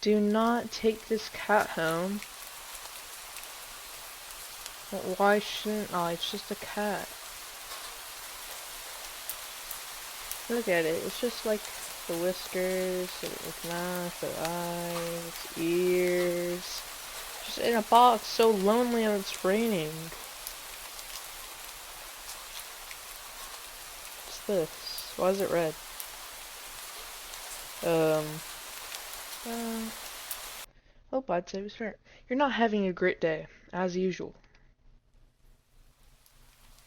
Do not take this cat home. Well, why shouldn't I? It's just a cat. Look at it. It's just like the whiskers, its mouth, the eyes, its ears. Just in a box, so lonely when it's raining. What's this? Why is it red? Hope I'd say it was fair. You're not having a great day, as usual.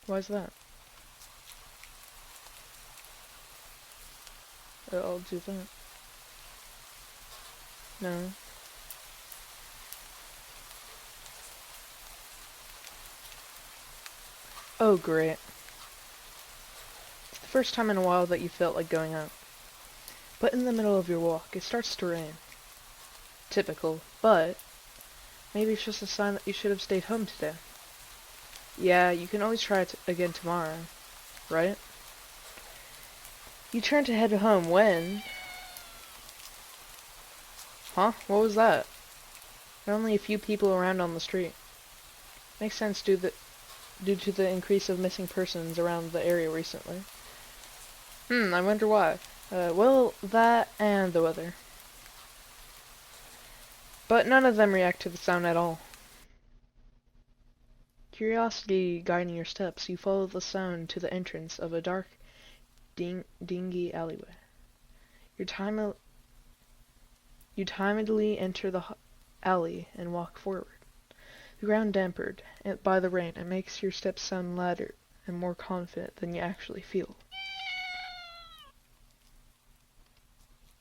Why's that? I'll do that. No. Oh, great. It's the first time in a while that you felt like going out. But in the middle of your walk, it starts to rain. Typical, but maybe it's just a sign that you should have stayed home today. Yeah, you can always try it again tomorrow, right? You turn to head home when... Huh? What was that? There are only a few people around on the street. Makes sense due to the increase of missing persons around the area recently. I wonder why. Well, that and the weather. But none of them react to the sound at all. Curiosity guiding your steps, you follow the sound to the entrance of a dark, dingy alleyway. You timidly enter the alley and walk forward. The ground dampened by the rain and makes your steps sound louder and more confident than you actually feel.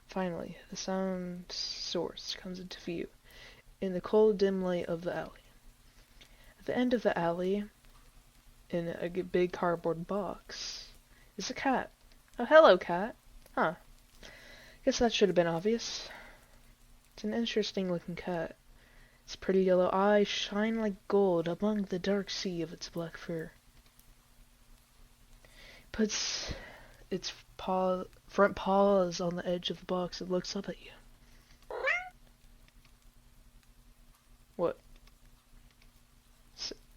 Finally, the sound source comes into view in the cold, dim light of the alley. At the end of the alley, in a big cardboard box, is a cat. Oh, hello, cat. Huh. Guess that should have been obvious. It's an interesting looking cat. Its pretty yellow eyes shine like gold among the dark sea of its black fur. It puts its front paws on the edge of the box and looks up at you. What?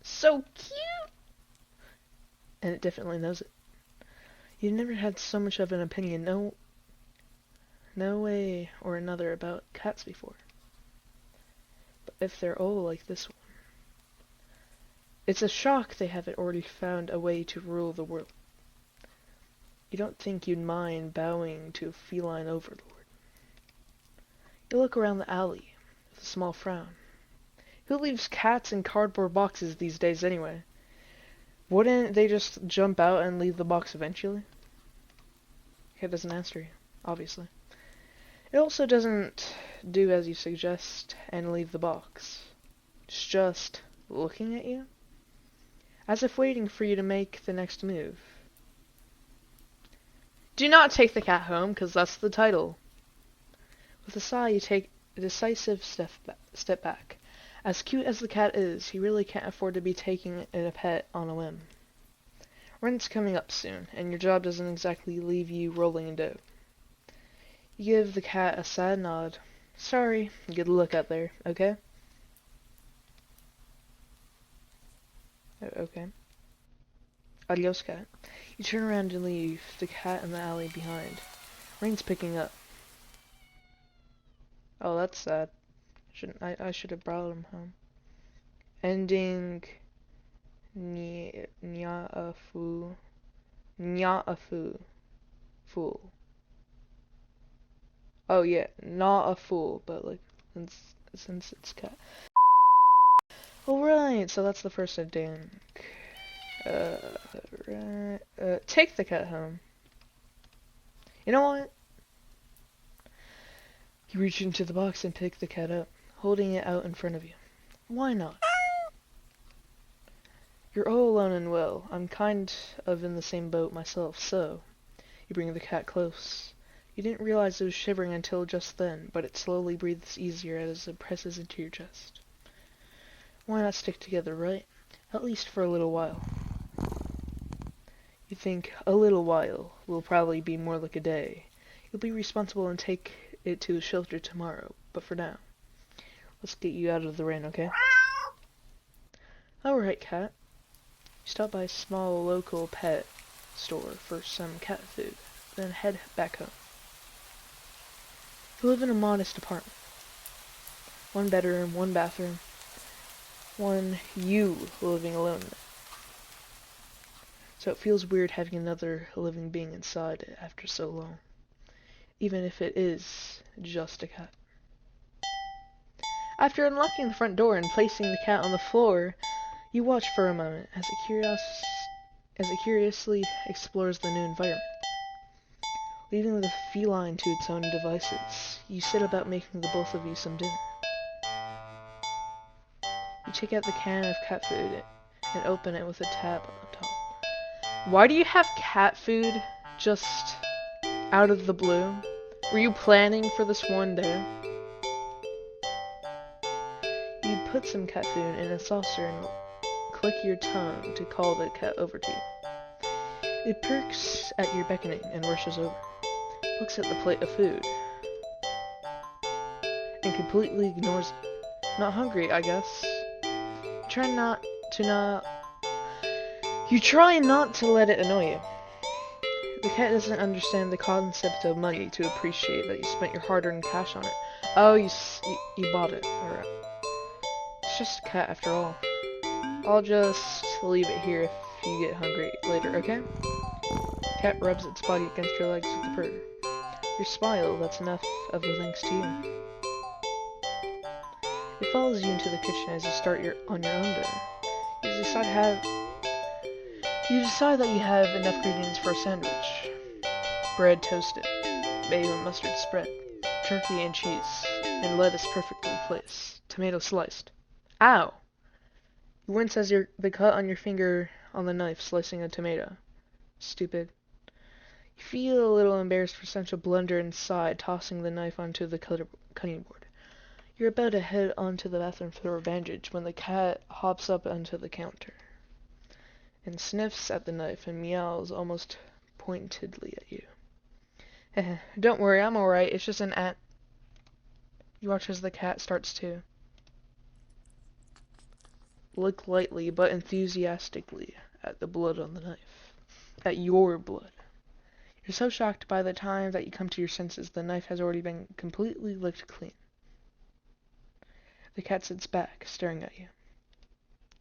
So cute! And it definitely knows it. You've never had so much of an opinion, no way or another, about cats before. But if they're all like this one, it's a shock they haven't already found a way to rule the world. You don't think you'd mind bowing to a feline overlord. You look around the alley with a small frown. Who leaves cats in cardboard boxes these days anyway? Wouldn't they just jump out and leave the box eventually? It doesn't answer you, obviously. It also doesn't do as you suggest and leave the box. It's just looking at you, as if waiting for you to make the next move. Do not take the cat home, because that's the title. With a sigh, you take a decisive step back. As cute as the cat is, he really can't afford to be taking in a pet on a whim. Rent's coming up soon, and your job doesn't exactly leave you rolling in dough. You give the cat a sad nod. Sorry, good luck out there, okay? Okay. Adios, cat. You turn around and leave the cat in the alley behind. Rain's picking up. Oh, that's sad. I should have brought him home. Ending Nyaafu. Fool. Oh yeah, not a fool, but like since it's cat. Alright, so that's the first ending. Right. Take the cat home. You know what? You reach into the box and pick the cat up, holding it out in front of you. Why not? You're all alone and well. I'm kind of in the same boat myself, so... You bring the cat close. You didn't realize it was shivering until just then, but it slowly breathes easier as it presses into your chest. Why not stick together, right? At least for a little while. You think a little while will probably be more like a day. You'll be responsible and take it to a shelter tomorrow, but for now, let's get you out of the rain, okay? Alright, cat. You stop by a small local pet store for some cat food, then head back home. You live in a modest apartment. 1 bedroom, 1 bathroom, one you living alone in it. So it feels weird having another living being inside after so long, even if it is just a cat. After unlocking the front door and placing the cat on the floor, you watch for a moment as it curiously explores the new environment. Leaving the feline to its own devices, you set about making the both of you some dinner. You take out the can of cat food and open it with a tab on the top. Why do you have cat food just out of the blue? Were you planning for this one day? You put some cat food in a saucer and click your tongue to call the cat over to you. It perks at your beckoning and rushes over, looks at the plate of food, and completely ignores you. Not hungry, I guess. You try not to let it annoy you. The cat doesn't understand the concept of money to appreciate that you spent your hard-earned cash on it. Oh, you bought it. Alright. It's just a cat after all. I'll just leave it here if you get hungry later, okay? Cat rubs its body against your legs with a purr. You smile, that's enough of a thanks to you. It follows you into the kitchen as you start on your own dinner. You decide that you have enough ingredients for a sandwich. Bread toasted, mayo and mustard spread, turkey and cheese, and lettuce perfectly placed, tomato sliced. Ow! You wince as the cut on your finger on the knife slicing a tomato. Stupid. You feel a little embarrassed for such a blunder and sigh, tossing the knife onto the cutting board. You're about to head onto the bathroom for revenge when the cat hops up onto the counter and sniffs at the knife and meows almost pointedly at you. Don't worry, I'm alright, it's just an ant. You watch as the cat starts to look lightly but enthusiastically at the blood on the knife. At your blood. You're so shocked by the time that you come to your senses, the knife has already been completely licked clean. The cat sits back, staring at you.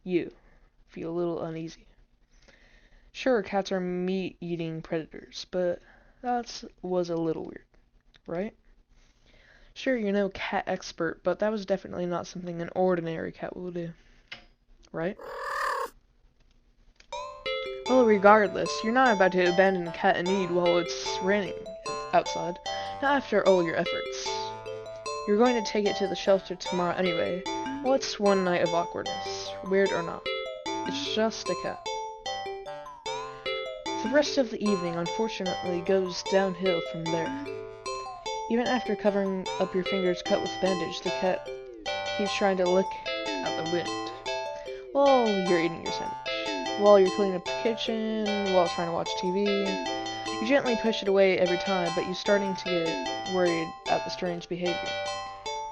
You feel a little uneasy. Sure, cats are meat-eating predators, but that was a little weird, right? Sure, you're no cat expert, but that was definitely not something an ordinary cat will do, right? Well, regardless, you're not about to abandon a cat in need while it's raining outside, not after all your efforts. You're going to take it to the shelter tomorrow anyway. What's one night of awkwardness, weird or not? It's just a cat. The rest of the evening, unfortunately, goes downhill from there. Even after covering up your fingers cut with bandage, the cat keeps trying to lick at the wind. While you're eating your sandwich, while you're cleaning up the kitchen, while trying to watch TV. You gently push it away every time, but you're starting to get worried at the strange behavior.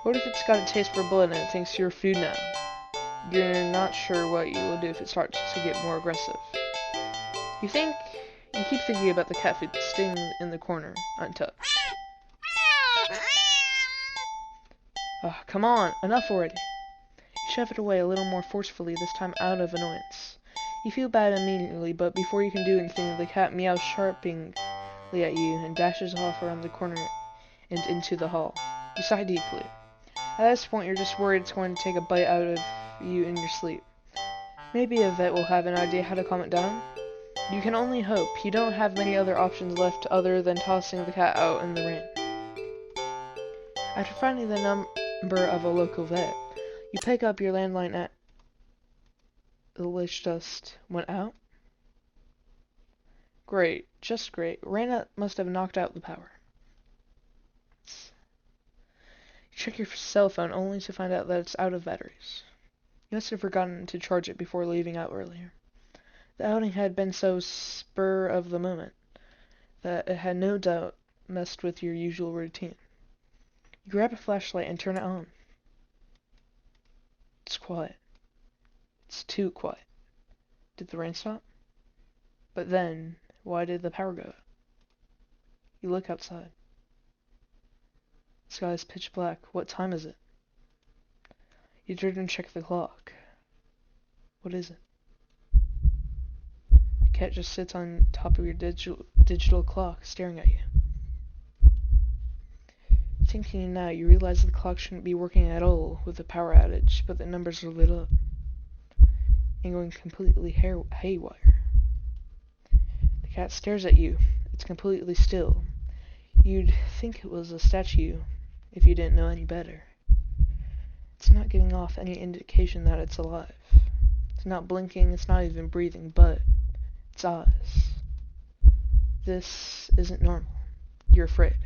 What if it's got a taste for blood and it thinks you're food now? You're not sure what you will do if it starts to get more aggressive. You keep thinking about the cat food sitting in the corner, untouched. Oh, come on, enough already. You shove it away a little more forcefully, this time out of annoyance. You feel bad immediately, but before you can do anything, the cat meows sharply at you and dashes off around the corner and into the hall. You sigh deeply. At this point, you're just worried it's going to take a bite out of you in your sleep. Maybe a vet will have an idea how to calm it down. You can only hope. You don't have many other options left other than tossing the cat out in the rain. After finding the number of a local vet, you pick up your landline at... The lich just went out? Great, just great. Rain must have knocked out the power. You check your cell phone only to find out that it's out of batteries. You must have forgotten to charge it before leaving out earlier. The outing had been so spur of the moment that it had no doubt messed with your usual routine. You grab a flashlight and turn it on. It's quiet. It's too quiet. Did the rain stop? But then, why did the power go out? You look outside. The sky is pitch black. What time is it? You turn and check the clock. What is it? The cat just sits on top of your digital clock, staring at you. Thinking now, you realize the clock shouldn't be working at all with the power outage, but the numbers are lit up and going completely haywire. The cat stares at you. It's completely still. You'd think it was a statue if you didn't know any better. It's not giving off any indication that it's alive. It's not blinking, it's not even breathing, but its eyes. This isn't normal. You're afraid.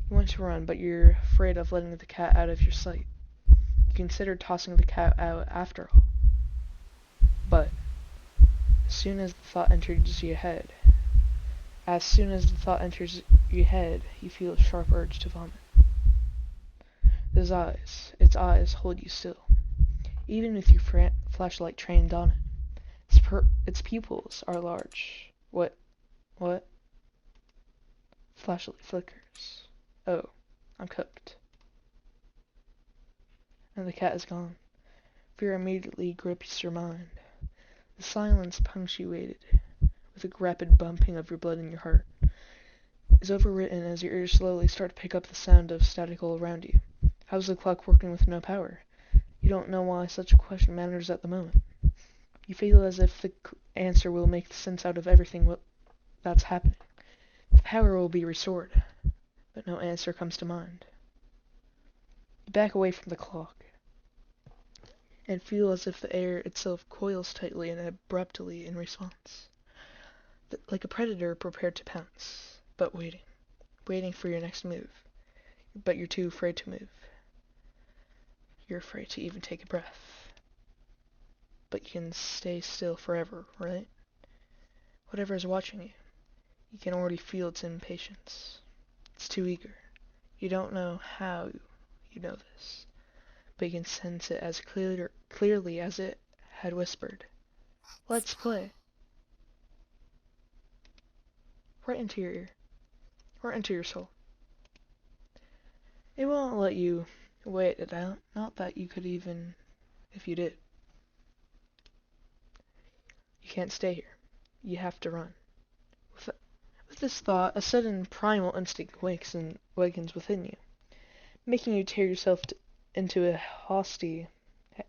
You want to run, but you're afraid of letting the cat out of your sight. You consider tossing the cat out after all. But as soon as the thought enters your head, you feel a sharp urge to vomit. Its eyes hold you still, even with your flashlight trained on it. Its pupils are large. What? Flashlight flickers. Oh, I'm cooked. And the cat is gone. Fear immediately grips your mind. The silence punctuated with a rapid bumping of your blood in your heart is overwritten as your ears slowly start to pick up the sound of static all around you. How's the clock working with no power? You don't know why such a question matters at the moment. You feel as if the answer will make sense out of everything that's happening. The power will be restored, but no answer comes to mind. You back away from the clock and feel as if the air itself coils tightly and abruptly in response. Like a predator prepared to pounce, but waiting for your next move. But you're too afraid to move. You're afraid to even take a breath. But you can stay still forever, right? Whatever is watching you, you can already feel its impatience. It's too eager. You don't know how you know this, but you can sense it as clearly as it had whispered, "Let's play." Right into your ear. Right into your soul. It won't let you wait it out. Not that you could even if you did. You can't stay here. You have to run. With this thought, a sudden primal instinct wakens within you, making you tear yourself into a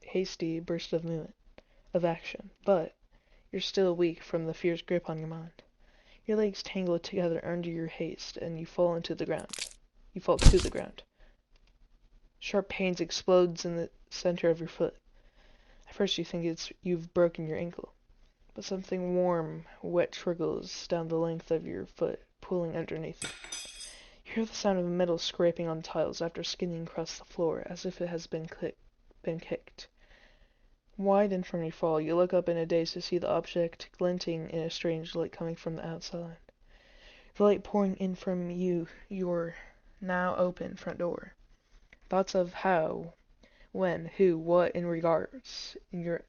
hasty burst of action. But you're still weak from the fierce grip on your mind. Your legs tangle together under your haste, and you fall to the ground. Sharp pains explodes in the center of your foot. At first you think you've broken your ankle, but something warm, wet trickles down the length of your foot, pulling underneath it. You hear the sound of metal scraping on tiles after skidding across the floor, as if it has been kicked. Wide in front of your fall, you look up in a daze to see the object glinting in a strange light coming from the outside. The light pouring in from your now open front door. Thoughts of how, when, who, what in regards in your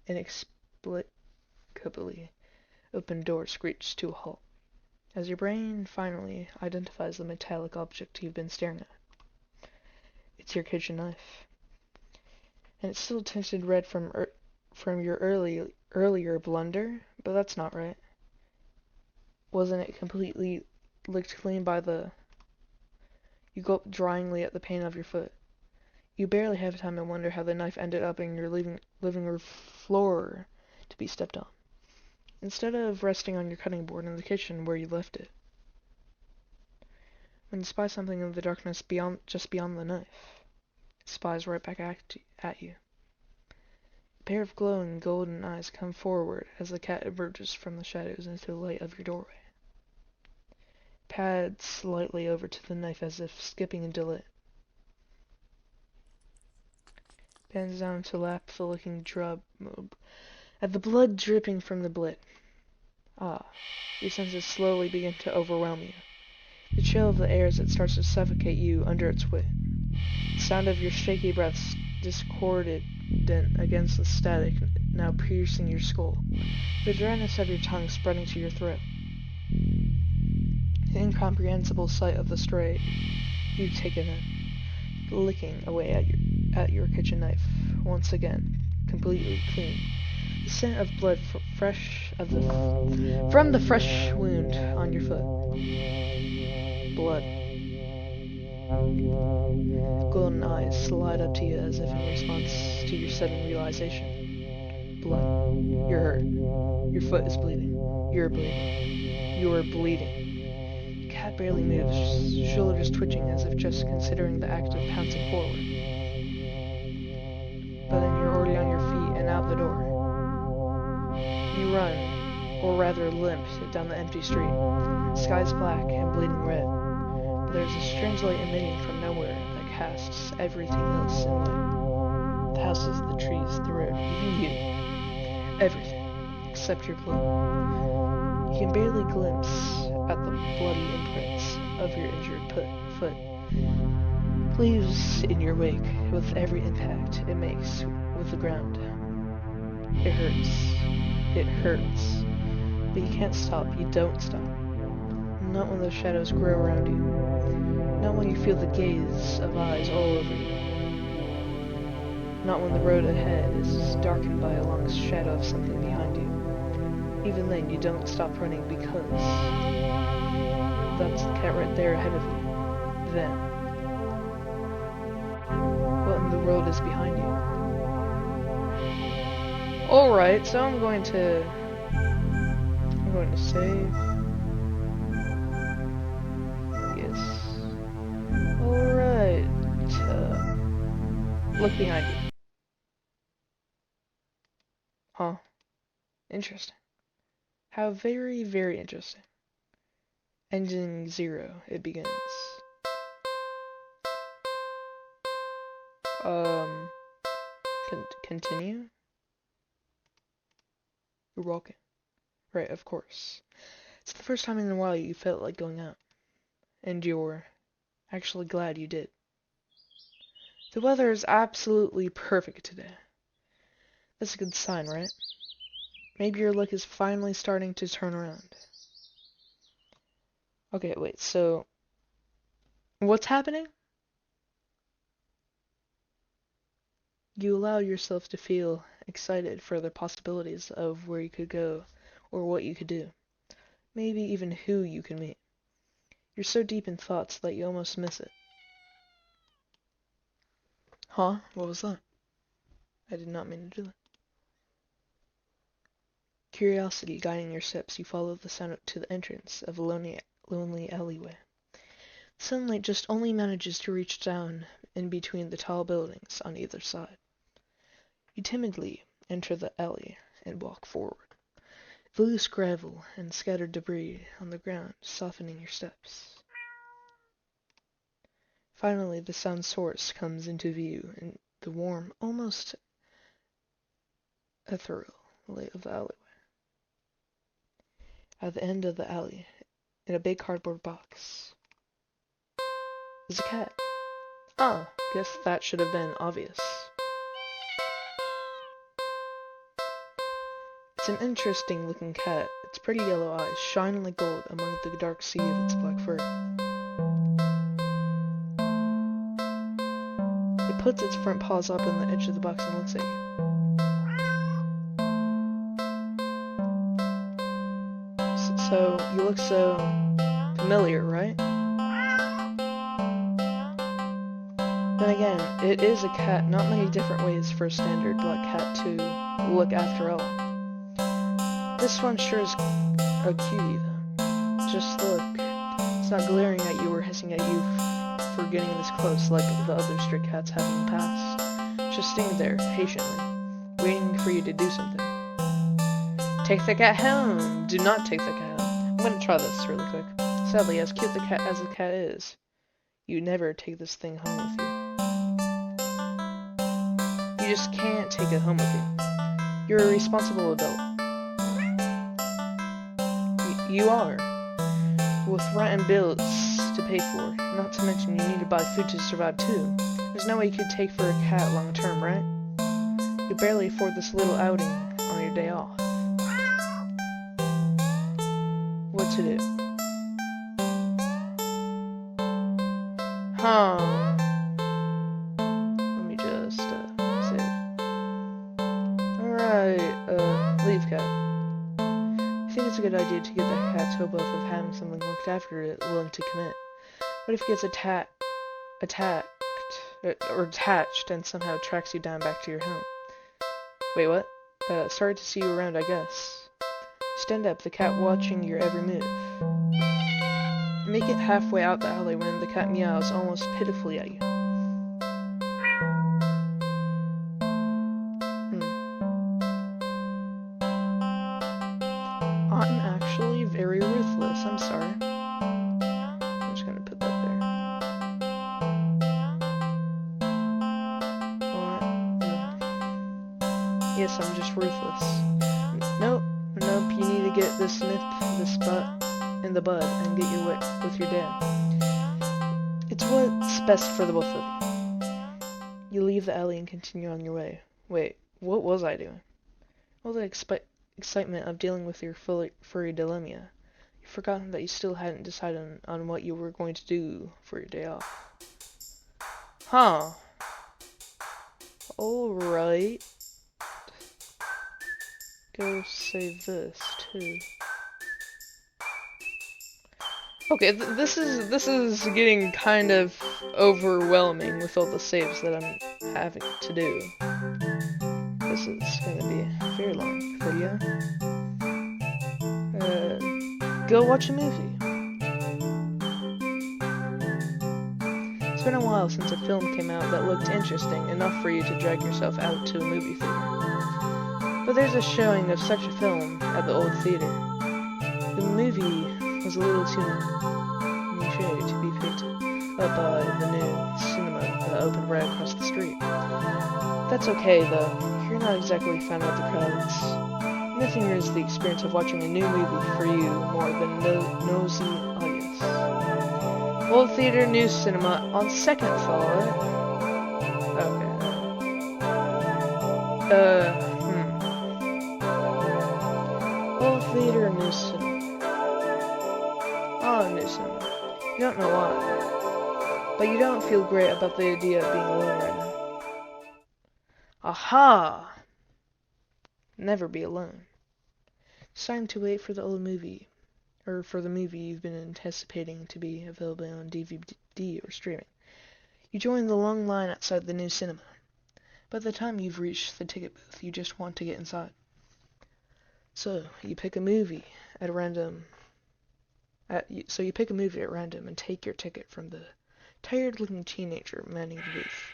inexplicably open door screech to a halt, as your brain finally identifies the metallic object you've been staring at. It's your kitchen knife, and it's still tinted red from your earlier blunder, but that's not right. Wasn't it completely licked clean by You gulp dryingly at the pain of your foot. You barely have time to wonder how the knife ended up in your living room floor to be stepped on, instead of resting on your cutting board in the kitchen where you left it. When you spy something in the darkness just beyond the knife, it spies right back at you. A pair of glowing golden eyes come forward as the cat emerges from the shadows into the light of your doorway. Pads slightly over to the knife as if skipping into it. Bends down to lap the looking drub at the blood dripping from the blit. Your senses slowly begin to overwhelm you. The chill of the air as it starts to suffocate you under its weight. sound of your shaky breaths discordant against the static now piercing your skull. The dryness of your tongue spreading to your throat. The incomprehensible sight of the stray you've taken in, licking away at your kitchen knife, once again, completely clean. The scent of blood from the fresh wound on your foot. Blood. Golden eyes slide up to you as if in response to your sudden realization. Blood. You're hurt. Your foot is bleeding. You're bleeding. You're bleeding. The cat barely moves, shoulders twitching as if just considering the act of pouncing forward. But then you're already on your feet and out the door. You run, or rather limp, down the empty street. The sky's black and bleeding red. There's a strange light emitting from nowhere that casts everything else in light. The houses, the trees, the road, even you. Everything, except your blood. You can barely glimpse at the bloody imprints of your injured foot. Leaves in your wake with every impact it makes with the ground. It hurts. It hurts. But you can't stop. You don't stop. Not when those shadows grow around you. Not when you feel the gaze of eyes all over you. Not when the road ahead is darkened by a long shadow of something behind you. Even then, you don't stop running because that's the cat right there ahead of you. Then, what in the world is behind you? Alright, so I'm going to save. Alright. Look behind you. Huh. Interesting. How very, very interesting. Ending 0. It begins. Continue? You're walking. Right, of course. It's the first time in a while you felt like going out. And you're actually glad you did. The weather is absolutely perfect today. That's a good sign, right? Maybe your luck is finally starting to turn around. Okay, wait, so what's happening? You allow yourself to feel excited for the possibilities of where you could go or what you could do. Maybe even who you can meet. You're so deep in thoughts that you almost miss it. Huh? What was that? I did not mean to do that. Curiosity guiding your steps, you follow the sound to the entrance of a lonely alleyway. The sunlight just only manages to reach down in between the tall buildings on either side. You timidly enter the alley and walk forward. The loose gravel and scattered debris on the ground softening your steps. Finally, the sound source comes into view in the warm, almost ethereal light of the alleyway. At the end of the alley, in a big cardboard box, is a cat. Ah, guess that should have been obvious. It's an interesting looking cat. Its pretty yellow eyes shine like gold among the dark sea of its black fur. It puts its front paws up on the edge of the box and looks at you. So, you look so familiar, right? Then again, it is a cat. Not many different ways for a standard black cat to look after all. This one sure is a cutie, though. Just look. It's not glaring at you or hissing at you for getting this close like the other stray cats have in the past. Just standing there, patiently, waiting for you to do something. Take the cat home! Do not take the cat home. I'm gonna try this really quick. Sadly, as cute as the cat is, you never take this thing home with you. You just can't take it home with you. You're a responsible adult. You are. With rent and bills to pay for, not to mention you need to buy food to survive too. There's no way you could take for a cat long term, right? You barely afford this little outing on your day off. What to do? Huh. Let me just, save. Alright, leave cat. I think it's a good idea to give that cat's hope of having something looked after it willing to commit. What if it gets attacked, or attached and somehow tracks you down back to your home? Wait, what? Sorry to see you around, I guess. Stand up, the cat watching your every move. Make it halfway out the alley when the cat meows almost pitifully at you. I'm actually very ruthless, I'm sorry. I'm just gonna put that there. Yes, I'm just ruthless. Nope, you need to get this butt in the bud and get your wit with your dad. It's what's best for the both of you. You leave the alley and continue on your way. Wait, what was I doing? All the excitement of dealing with your furry dilemma. You've forgotten that you still hadn't decided on what you were going to do for your day off. Huh. Alright. Go save this, too. Okay, this is getting kind of overwhelming with all the saves that I'm having to do. This is gonna be a very long video. Go watch a movie. It's been a while since a film came out that looked interesting enough for you to drag yourself out to a movie theater. But there's a showing of such a film at the old theater. The movie was a little too niche to be picked up by the new cinema that opened right across the street. That's okay though, you're not exactly a fan of the crowds. Nothing is the experience of watching a new movie for you more than nosy audience. Old theater, new cinema, on second thought. Old theater, new cinema. Oh, new cinema. You don't know why. But you don't feel great about the idea of being alone right now. Aha! Never be alone. It's time to wait for the old movie, or for the movie you've been anticipating to be available on DVD or streaming. You join the long line outside the new cinema. By the time you've reached the ticket booth, you just want to get inside. So, you pick a movie at random and take your ticket from the tired-looking teenager manning the booth.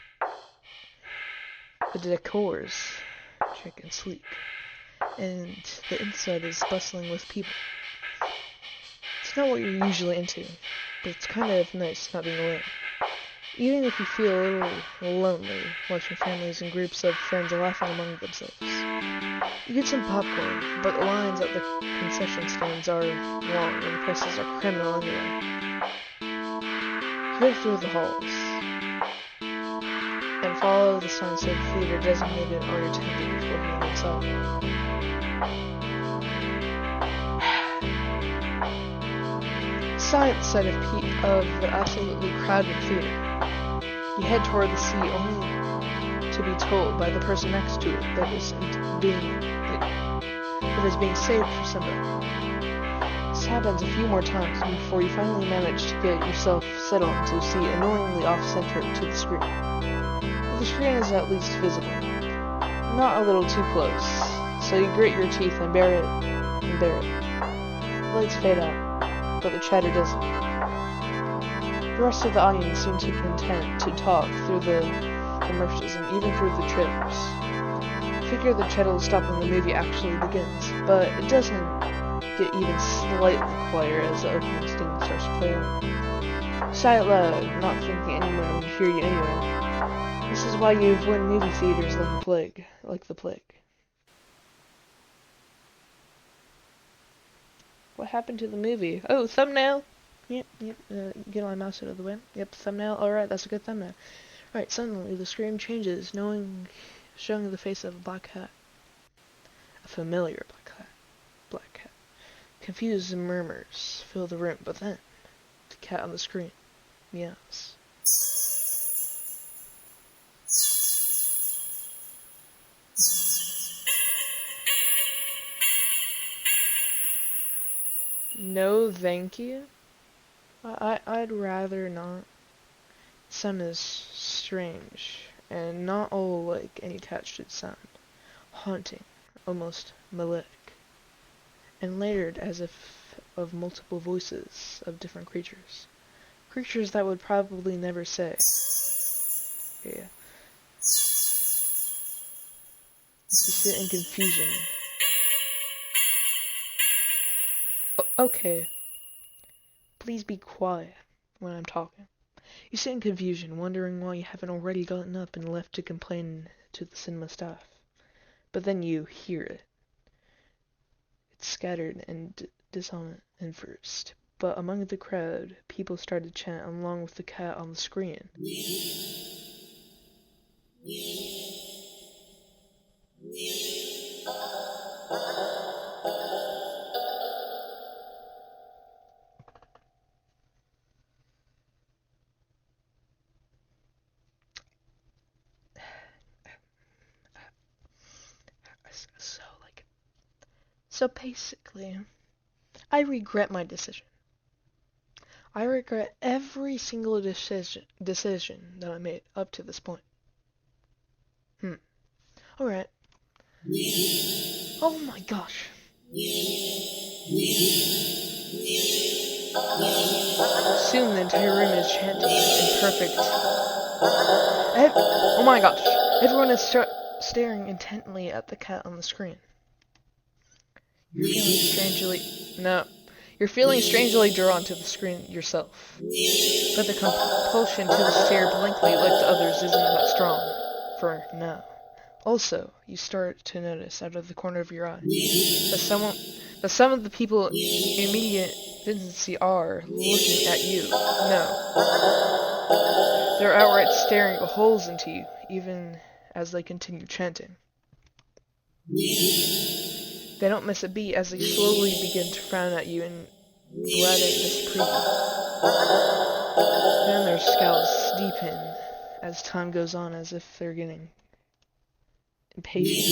The decor's chic and sleek, and the inside is bustling with people. It's not what you're usually into, but it's kind of nice not being alone. Even if you feel a little lonely watching families and groups of friends laughing among themselves. You get some popcorn, but the lines at the concession stands are long and the prices are criminal anyway. You go through the halls and follow the signs of the theater designated on your ticket before heading inside. Side of the absolutely crowded theater. You head toward the seat only to be told by the person next to it that is being saved for somebody. This happens a few more times before you finally manage to get yourself settled into a seat annoyingly off-center to the screen. But the screen is at least visible. Not a little too close, so you grit your teeth and bear it. The lights fade out, but the chatter doesn't. The rest of the audience seem to be content to talk through the commercials and even through the trailers. Figure the chat will stop when the movie actually begins, but it doesn't get even slightly quieter as the opening theme starts playing. Sigh out loud, not thinking anyone would hear you anyway. This is why you avoid movie theaters like the plague. What happened to the movie? Oh, thumbnail! Yep, get my mouse out of the way. Yep, thumbnail. Alright, that's a good thumbnail. Right, suddenly the screen changes, showing the face of a black cat. A familiar black cat. Confused murmurs fill the room, but then the cat on the screen meows. No, thank you. I'd rather not. Sound is strange, and not all like any cat should sound. Haunting, almost melodic, and layered as if of multiple voices of different creatures. Creatures that would probably never say. Yeah. You sit in confusion. Okay. Please be quiet when I'm talking. You sit in confusion, wondering why you haven't already gotten up and left to complain to the cinema staff. But then you hear it. It's scattered and dissonant at first, but among the crowd, people start to chant along with the cat on the screen. So basically, I regret my decision. I regret every single decision that I made up to this point. Alright. Oh my gosh. Soon the entire room is chanting in perfect... Oh my gosh. Everyone is staring intently at the cat on the screen. You're feeling strangely drawn to the screen yourself. But the compulsion to stare blankly like the others isn't that strong. For now. Also, you start to notice out of the corner of your eye that some of the people in immediate vicinity are looking at you. No. They're outright staring holes into you, even as they continue chanting. They don't miss a beat as they slowly begin to frown at you in blatant disapproval. Then their scowls deepen as time goes on, as if they're getting impatient.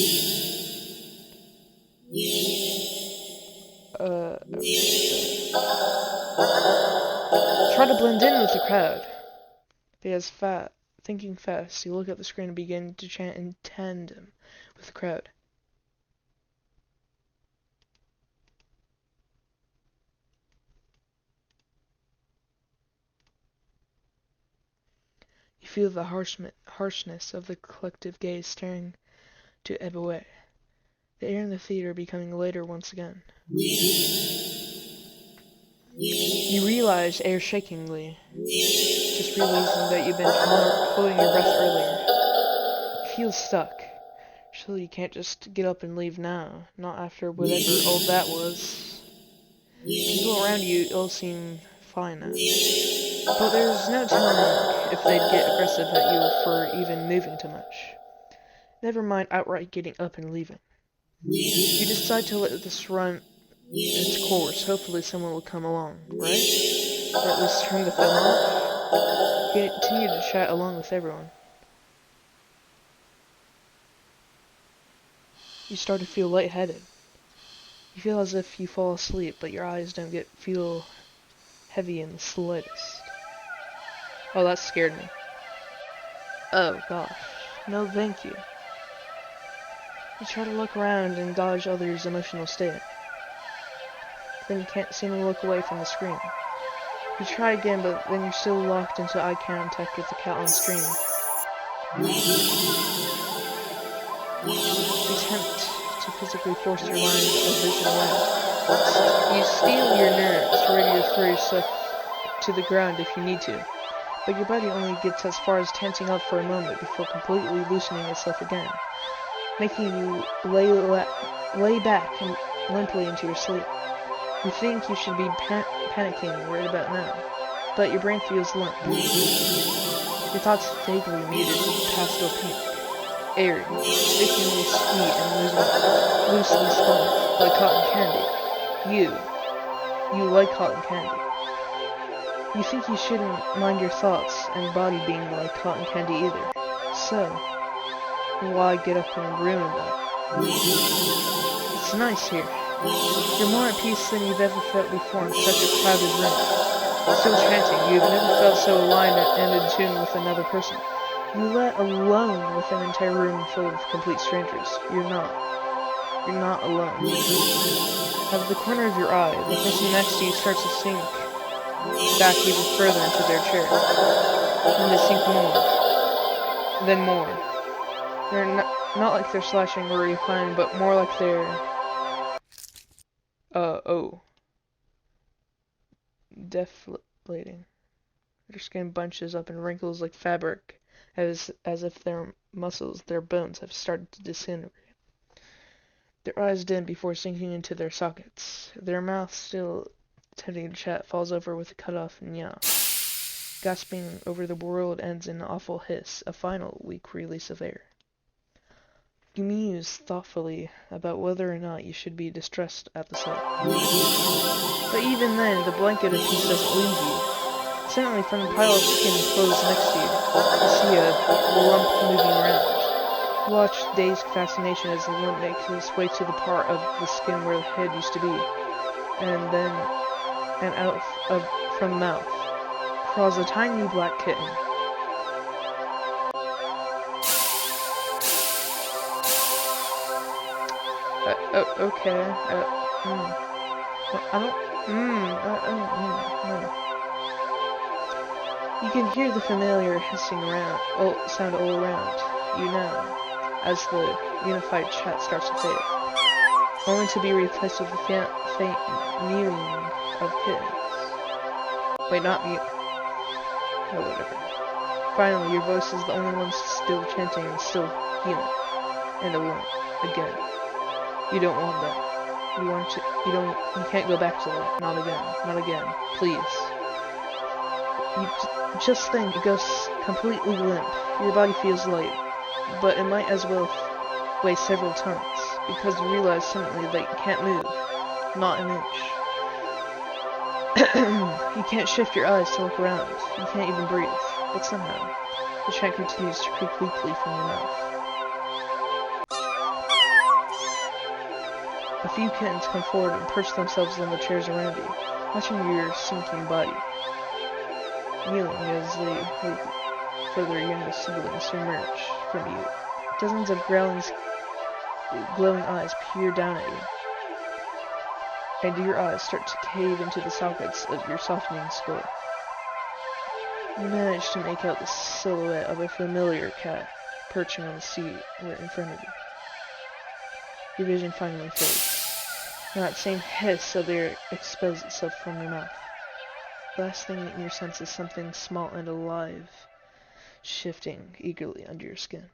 Try to blend in with the crowd. Because thinking fast, you look at the screen and begin to chant in tandem with the crowd. You feel the harshness of the collective gaze staring to ebb away. The air in the theater becoming lighter once again. You realize air shakingly, just realizing that you've been holding your breath earlier. You feel stuck. Surely you can't just get up and leave now, not after whatever all that was. People around you all seem fine now. But there's no telling if they'd get aggressive at you for even moving too much. Never mind outright getting up and leaving. You decide to let this run its course. Hopefully someone will come along, right? Or at least turn the film off. You continue to chat along with everyone. You start to feel lightheaded. You feel as if you fall asleep, but your eyes don't feel heavy in the slightest. Oh, that scared me. Oh gosh. No thank you. You try to look around and dodge others' emotional state. Then you can't seem to look away from the screen. You try again, but then you're still locked into eye contact with the cat on the screen. You attempt to physically force your line of vision away. You steel your nerves, ready to throw yourself to the ground if you need to. But your body only gets as far as tensing up for a moment before completely loosening itself again, making you lay back and limply into your sleep. You think you should be panicking right about now, but your brain feels limp. Your Your thoughts vaguely muted with pastel pink, airy, achingly sweet and loosely spun, like cotton candy. You like cotton candy. You think you shouldn't mind your thoughts and body being like cotton candy either. So, why get up and ruin that? It's nice here. You're more at peace than you've ever felt before in such a crowded room. Still chanting, you've never felt so aligned and in tune with another person. Let alone with an entire room full of complete strangers. You're not alone. Out of the corner of your eye, the person next to you starts to sink back even further into their chair. And they sink more. Then more. They're not like they're slashing or reclining, but more like they're... deflating. Their skin bunches up and wrinkles like fabric, as if their muscles, their bones, have started to disintegrate. Their eyes dim before sinking into their sockets. Their mouth, still attempting to chat, falls over with a cut-off meow. Gasping over the world ends in an awful hiss, a final weak release of air. You muse thoughtfully about whether or not you should be distressed at the sight. But even then, the blanket of peace doesn't leave you. Suddenly, from the pile of skin and clothes next to you, you see a lump moving around. You watch dazed fascination as the lump makes its way to the part of the skin where the head used to be, and then, from the mouth, crawls a tiny black kitten. Okay. You can hear the familiar hissing sound all around you now, as the unified chat starts to fade, only to be replaced with the faint mewing of kittens. Wait, not mew. Oh, whatever. Finally, your voice is the only one still chanting and still human, and alone, again. You don't want that. You can't go back to that. Not again. Please. You just think it goes completely limp. Your body feels light, but it might as well weigh several tons, because you realize suddenly that you can't move. Not an inch. You can't shift your eyes to look around. You can't even breathe. But somehow, the chant continues to creak weakly from your mouth. A few kittens come forward and perch themselves on the chairs around you, watching your sinking body, kneeling as they wait for their youngest siblings to emerge from you. Dozens of glowing eyes peer down at you, and your eyes start to cave into the sockets of your softening skull. You manage to make out the silhouette of a familiar cat perching on the seat right in front of you. Your vision finally fades. And that same hiss of air expels itself from your mouth. Last thing in your sense is something small and alive, shifting eagerly under your skin.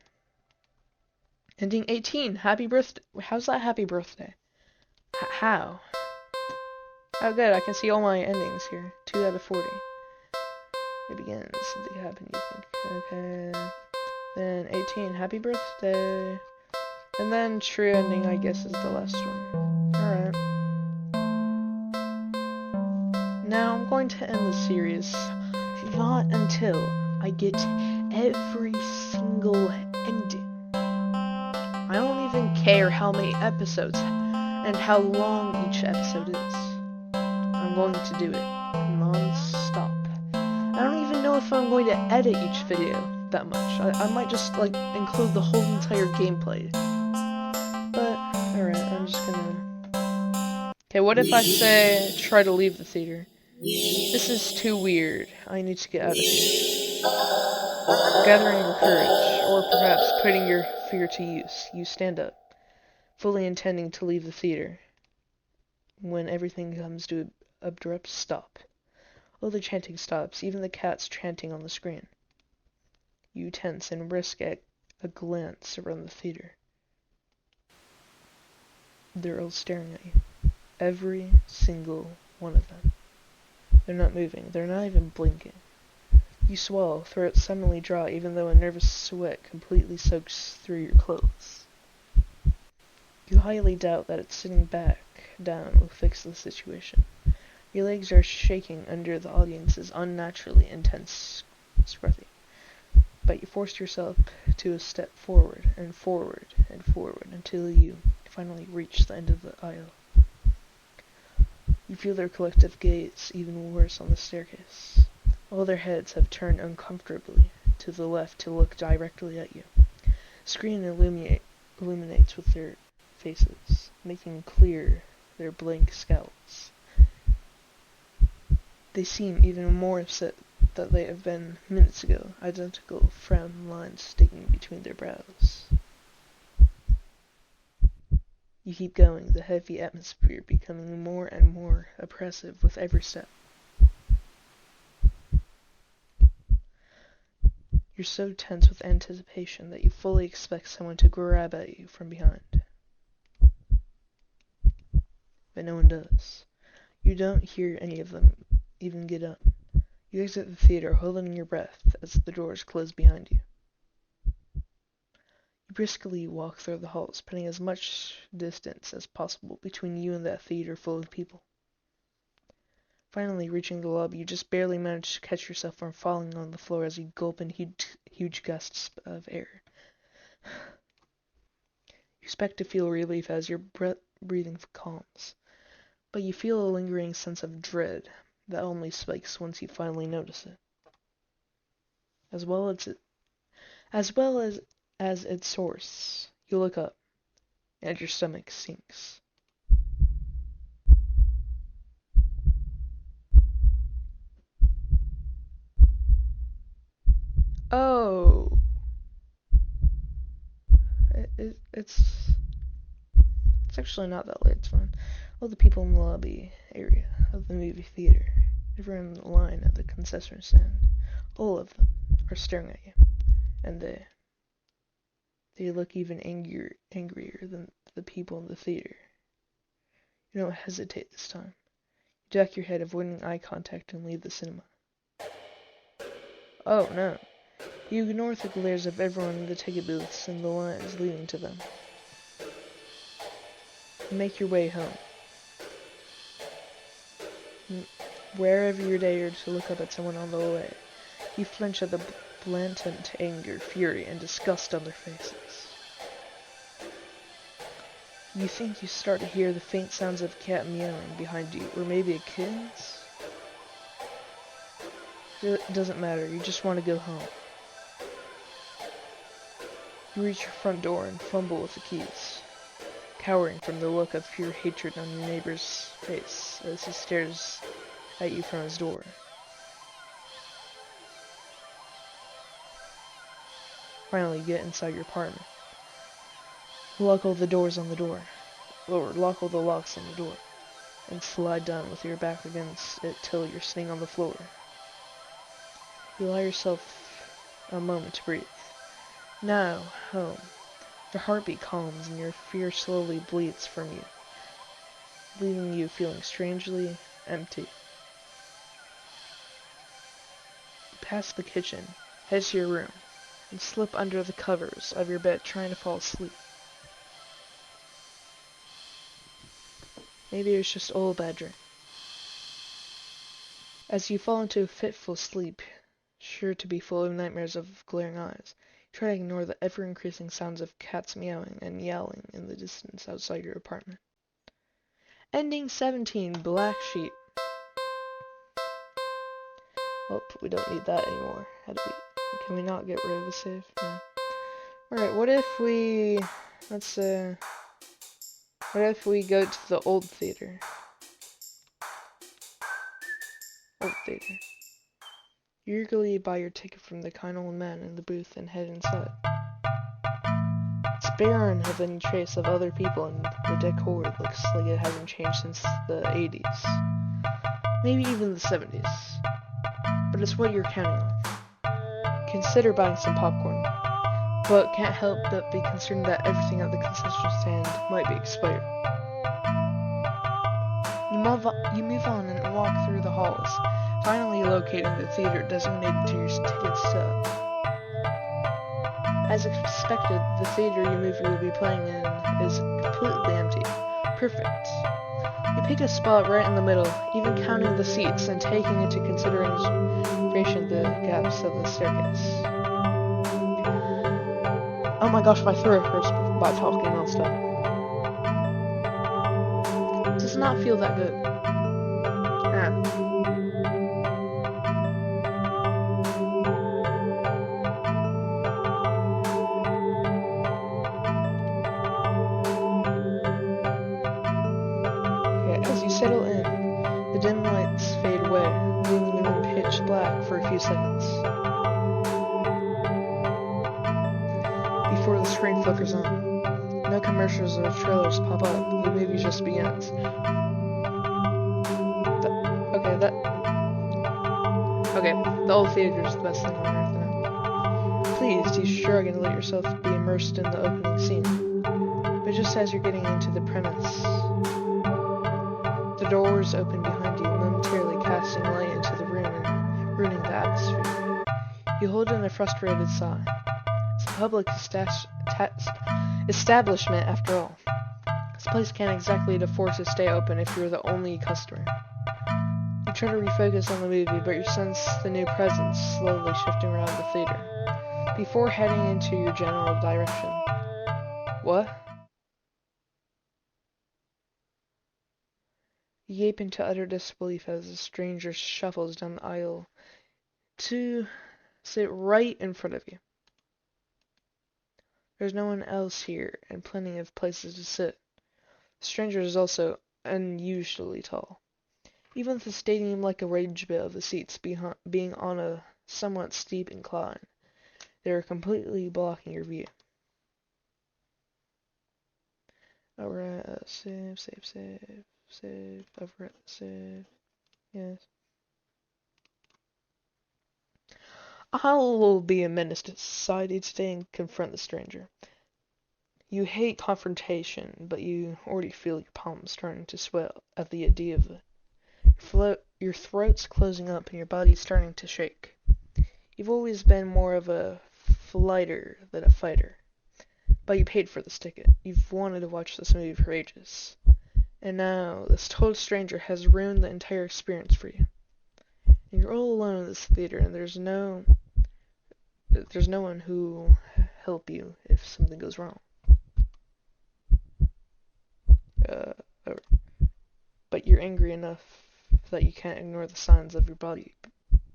Ending 18. Happy birthday. How's that happy birthday? How? Oh, good. I can see all my endings here. 2 out of 40. It begins. Something happened, you think. Okay. Then 18. Happy birthday. And then true ending, I guess, is the last one. Alright. Now I'm going to end the series. Not until I get every single ending. I don't even care how many episodes and how long each episode is. I'm going to do it non-stop. I don't even know if I'm going to edit each video that much. I might just include the whole entire gameplay. But alright, I'm just gonna... Okay, what if I say try to leave the theater? This is too weird. I need to get out of here. Gathering your courage, or perhaps putting your fear to use, you stand up, fully intending to leave the theater, when everything comes to an abrupt stop. All the chanting stops, even the cats chanting on the screen. You tense and risk a glance around the theater. They're all staring at you. Every single one of them. They're not moving. They're not even blinking. You swallow, throat suddenly dry even though a nervous sweat completely soaks through your clothes. You highly doubt that it's sitting back down will fix the situation. Your legs are shaking under the audience's unnaturally intense scruffing, but you force yourself to a step forward and forward and forward until you finally reach the end of the aisle. You feel their collective gaze even worse on the staircase. All their heads have turned uncomfortably to the left to look directly at you. Screen illuminates with their faces, making clear their blank scowls. They seem even more upset than they have been minutes ago, identical frown lines sticking between their brows. You keep going, the heavy atmosphere becoming more and more oppressive with every step. You're so tense with anticipation that you fully expect someone to grab at you from behind. But no one does. You don't hear any of them even get up. You exit the theater holding your breath as the doors close behind you. You briskly walk through the halls, putting as much distance as possible between you and that theater full of people. Finally reaching the lobby, you just barely manage to catch yourself from falling on the floor as you gulp in huge gusts of air. You expect to feel relief as your breathing calms, but you feel a lingering sense of dread that only spikes once you finally notice it. As well as its source, you look up, and your stomach sinks. Oh, it's actually not that late. It's fine. All the people in the lobby area of the movie theater, everyone in the line at the concession stand, all of them are staring at you, and they look even angrier than the people in the theater. You don't hesitate this time. You duck your head, avoiding eye contact, and leave the cinema. Oh no. You ignore the glares of everyone in the ticket booths and the lines leading to them. You make your way home. Wherever you're dared to look up at someone on the way, you flinch at the blatant anger, fury, and disgust on their faces. You think you start to hear the faint sounds of a cat meowing behind you, or maybe a kid's? It doesn't matter, you just want to go home. You reach your front door and fumble with the keys, cowering from the look of pure hatred on your neighbor's face as he stares at you from his door. Finally, you get inside your apartment. Lock all the doors on the door, or lock all the locks on the door, and slide down with your back against it till you're sitting on the floor. You allow yourself a moment to breathe. Now, home. Your heartbeat calms and your fear slowly bleeds from you, leaving you feeling strangely empty. You pass the kitchen, head to your room, and slip under the covers of your bed trying to fall asleep. Maybe it was just all a bad dream. As you fall into a fitful sleep, sure to be full of nightmares of glaring eyes, try to ignore the ever-increasing sounds of cats meowing and yowling in the distance outside your apartment. Ending 17, Black Sheep. Oh, we don't need that anymore. Can we not get rid of the save? No. Alright, what if we go to the old theater? Old theater. You eagerly buy your ticket from the kind old man in the booth and head inside. It's barren of any trace of other people, and the decor looks like it hasn't changed since the 80s. Maybe even the 70s. But it's what you're counting on. Consider buying some popcorn, but can't help but be concerned that everything at the concession stand might be expired. You move on and walk through the halls, Finally locating the theater designated to your ticket stub. As expected, the theater your movie will be playing in is completely empty. Perfect. You pick a spot right in the middle, even counting the seats and taking into consideration the gaps of the staircase. Oh my gosh, my throat hurts by talking nonstop. It does not feel that good. As you settle in, the dim lights fade away, leaving you in pitch black for a few seconds. Before the screen flickers on, no commercials or trailers pop up, the movie just begins. The old theater is the best thing on earth now. Pleased, you shrug and let yourself be immersed in the opening scene. But just as you're getting into the premise, the doors open behind you, momentarily casting light into the room and ruining the atmosphere. You hold in a frustrated sigh. It's a public establishment after all. This place can't exactly afford to stay open if you're the only customer. You try to refocus on the movie, but you sense the new presence slowly shifting around the theater, before heading into your general direction. What? You gape into utter disbelief as a stranger shuffles down the aisle to sit right in front of you. There's no one else here, and plenty of places to sit. The stranger is also unusually tall, even with the stadium-like arrangement of the seats being on a somewhat steep incline. They are completely blocking your view. Alright, save, overwrite, save, yes. I'll be a menace to society today and confront the stranger. You hate confrontation, but you already feel your palms starting to swell at the idea of it. Your throat's closing up and your body's starting to shake. You've always been more of a flighter than a fighter, but you paid for this ticket. You've wanted to watch this movie for ages. And now, this total stranger has ruined the entire experience for you. And you're all alone in this theater, and there's no one who will help you if something goes wrong. But you're angry enough that you can't ignore the signs of your body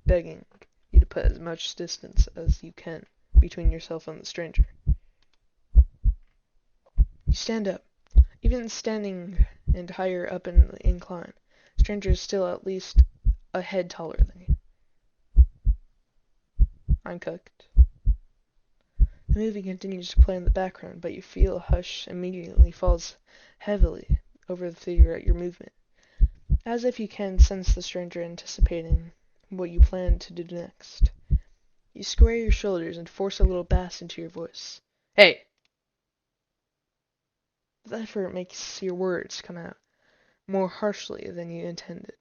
begging you to put as much distance as you can between yourself and the stranger. You stand up. Even standing and higher up in the incline, the stranger is still at least a head taller than you. I'm cooked. The movie continues to play in the background, but you feel a hush immediately falls heavily over the theater at your movement, as if you can sense the stranger anticipating what you plan to do next. You square your shoulders and force a little bass into your voice. Hey! The effort makes your words come out more harshly than you intended,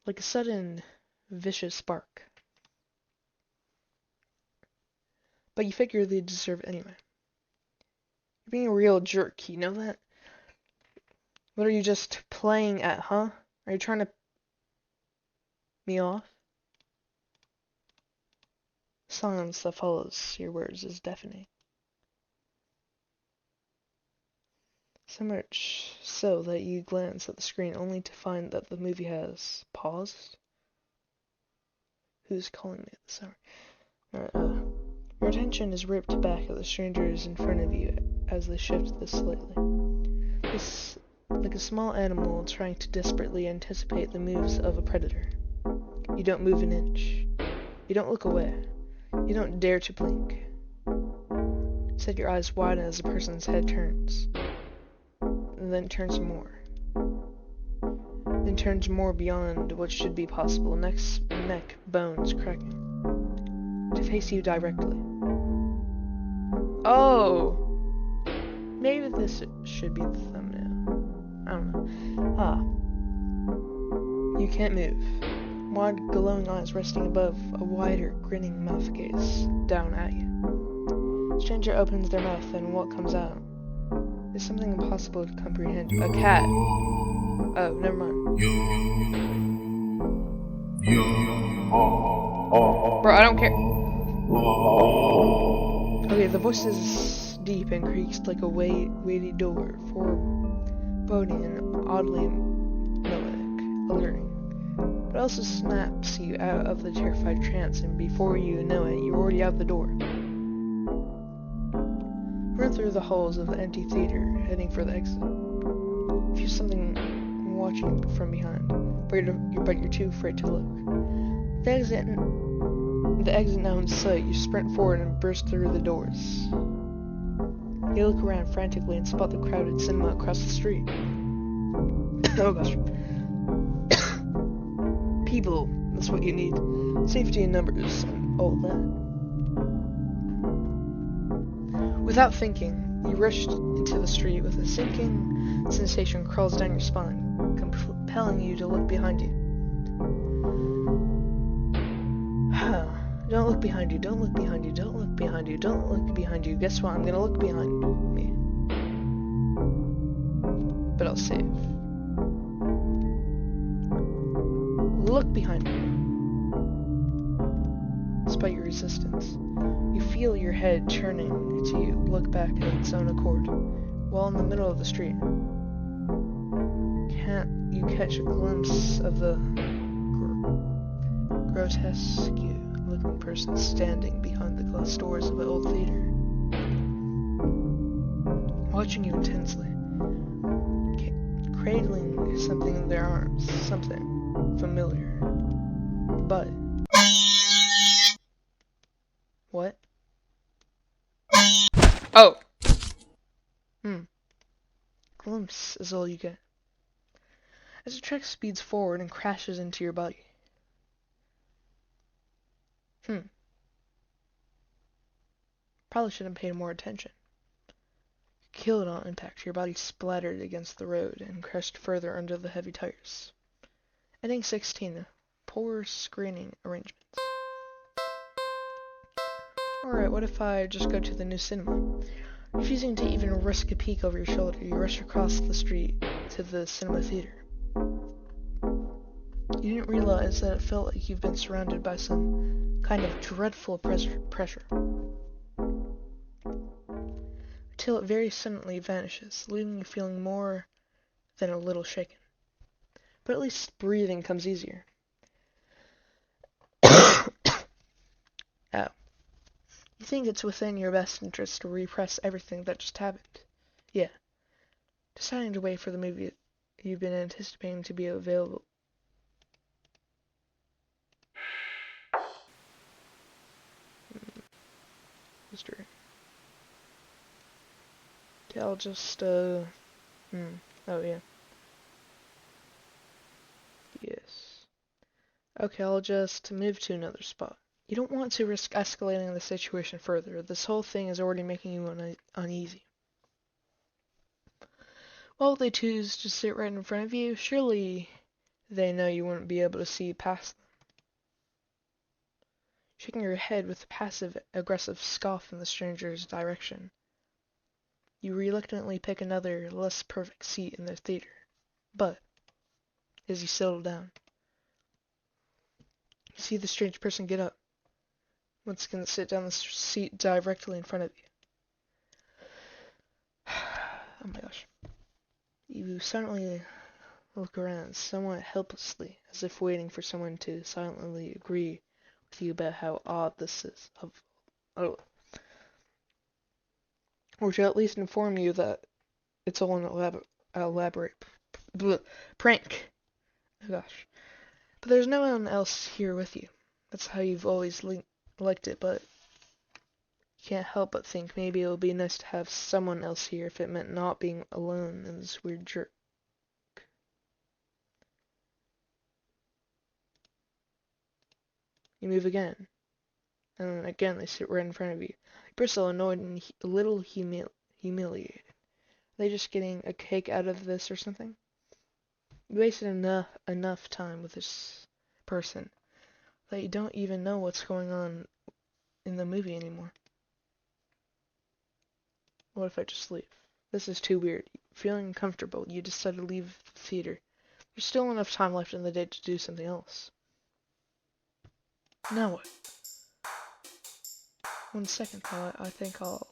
like a sudden, vicious spark. But you figure they deserve it anyway. You're being a real jerk, you know that? What are you just playing at, huh? Are you trying to me off? The silence that follows your words is deafening. So much so that you glance at the screen only to find that the movie has paused. Who's calling me at this hour? Your attention is ripped back at the strangers in front of you as they shift this slightly. It's like a small animal trying to desperately anticipate the moves of a predator. You don't move an inch. You don't look away. You don't dare to blink. Instead, your eyes widen as the person's head turns. And then turns more. Then turns more beyond what should be possible, neck bones cracking, to face you directly. Oh! Maybe this should be the thumbnail. I don't know. You can't move. wide glowing eyes resting above a wider, grinning mouth gaze down at you. The stranger opens their mouth, and what comes out is something impossible to comprehend. A cat. Oh, never mind. Bro, I don't care. Okay, the voice is deep and creaks like a weighty door, foreboding and oddly melodic, alerting. But also snaps you out of the terrified trance, and before you know it, you're already out the door. Run through the halls of the empty theater, heading for the exit. You feel something watching from behind, but you're too afraid to look. The exit now in sight, you sprint forward and burst through the doors. You look around frantically and spot the crowded cinema across the street. Oh gosh. People, that's what you need. Safety in numbers and all that. Without thinking, you rushed into the street with a sinking sensation crawls down your spine, compelling you to look behind you. Don't look behind you, don't look behind you, don't look behind you, don't look behind you. Guess what? I'm gonna look behind me. But I'll save. Look behind you. Despite your resistance, you feel your head turning to you, look back at its own accord. While in the middle of the street, can't you catch a glimpse of the grotesque-looking person standing behind the glass doors of an old theater, watching you intensely, cradling something in their arms, something familiar. But what? Oh! Glimpse is all you get. As the truck speeds forward and crashes into your body. Probably should have paid more attention. Killed on impact, your body splattered against the road and crashed further under the heavy tires. Ending 16. Poor screening arrangements. Alright, what if I just go to the new cinema? Refusing to even risk a peek over your shoulder, you rush across the street to the cinema theater. You didn't realize that it felt like you've been surrounded by some kind of dreadful pressure. Until it very suddenly vanishes, leaving you feeling more than a little shaken. But at least breathing comes easier. Ow. You think it's within your best interest to repress everything that just happened. Yeah. Deciding to wait for the movie you've been anticipating to be available. History. Okay, I'll just, oh yeah. Yes. Okay, I'll just move to another spot. You don't want to risk escalating the situation further. This whole thing is already making you uneasy. Well, they choose to sit right in front of you. Surely they know you wouldn't be able to see past them. Shaking your head with a passive-aggressive scoff in the stranger's direction, you reluctantly pick another, less perfect seat in the theater. But, as you settle down, you see the strange person get up. Once again, sit down the seat directly in front of you. Oh my gosh. You suddenly look around, somewhat helplessly, as if waiting for someone to silently agree with you about how odd this is. Or to at least inform you that it's all an elaborate prank. Oh gosh. But there's no one else here with you. That's how you've always liked it, but you can't help but think maybe it would be nice to have someone else here if it meant not being alone in this weird jerk. You move again, and then again they sit right in front of you. You bristle, annoyed and a little humiliated. Are they just getting a cake out of this or something? You wasted enough time with this person that you don't even know what's going on in the movie anymore. What if I just leave? This is too weird. Feeling uncomfortable, you decide to leave the theater. There's still enough time left in the day to do something else. Now what? 1 second, I think I'll...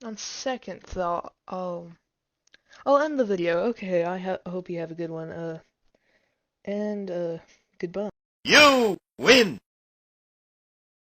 On second thought, I'll end the video. Okay, I hope you have a good one. And goodbye. You win!